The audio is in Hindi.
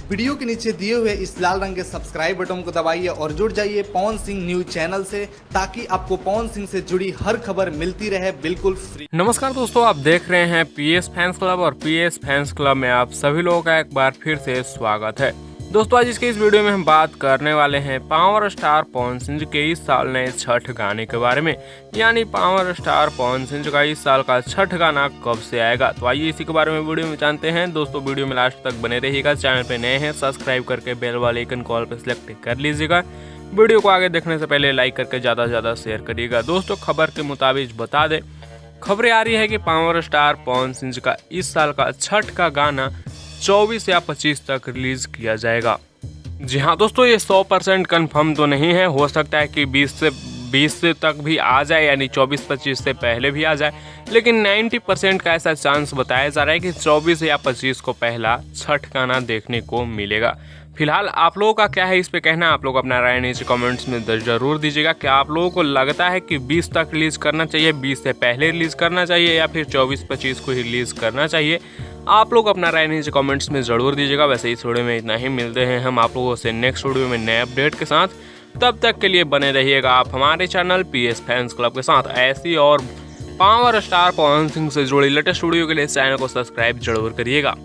वीडियो के नीचे दिए हुए इस लाल रंग के सब्सक्राइब बटन को दबाइए और जुड़ जाइए पवन सिंह न्यूज चैनल से, ताकि आपको पवन सिंह से जुड़ी हर खबर मिलती रहे बिल्कुल फ्री। नमस्कार दोस्तों, आप देख रहे हैं पीएस फैंस क्लब और पीएस फैंस क्लब में आप सभी लोगों का एक बार फिर से स्वागत है। दोस्तों आज इसके इस वीडियो में हम बात करने वाले हैं पावर स्टार पवन सिंह के इस साल नए छठ गाने के बारे में, यानी पावर स्टार पवन सिंह का इस साल का छठ गाना कब से आएगा। तो आइए इसी के बारे में वीडियो में जानते हैं। दोस्तों वीडियो में लास्ट तक बने रहिएगा। चैनल पे नए हैं सब्सक्राइब करके बेल वाले आइकन कॉल पर सिलेक्ट कर लीजिएगा। वीडियो को आगे देखने से पहले लाइक करके ज़्यादा से ज़्यादा शेयर करिएगा। दोस्तों खबर के मुताबिक बता दें, खबरें आ रही है कि पावर स्टार पवन सिंह का इस साल का छठ का गाना 24 या 25 तक रिलीज किया जाएगा। जी हाँ दोस्तों, ये 100% कन्फर्म तो नहीं है, हो सकता है कि 20 तक भी आ जाए, यानी 24-25 से पहले भी आ जाए, लेकिन 90% का ऐसा चांस बताया जा रहा है कि 24 या 25 को पहला छठ गाना देखने को मिलेगा। फिलहाल आप लोगों का क्या है इस पे कहना, आप लोग अपना राय नीचे कमेंट्स में जरूर दीजिएगा। क्या आप लोगों को लगता है कि 20 तक रिलीज करना चाहिए, 20 से पहले रिलीज करना चाहिए, या फिर 24-25 को ही रिलीज करना चाहिए? आप लोग अपना राय नीचे कमेंट्स में ज़रूर दीजिएगा। वैसे इस वीडियो में इतना ही, मिलते हैं हम आप लोगों से नेक्स्ट वीडियो में नए अपडेट के साथ। तब तक के लिए बने रहिएगा आप हमारे चैनल पीएस फैंस क्लब के साथ। ऐसी और पावर स्टार पवन सिंह से जुड़ी लेटेस्ट वीडियो के लिए चैनल को सब्सक्राइब जरूर करिएगा।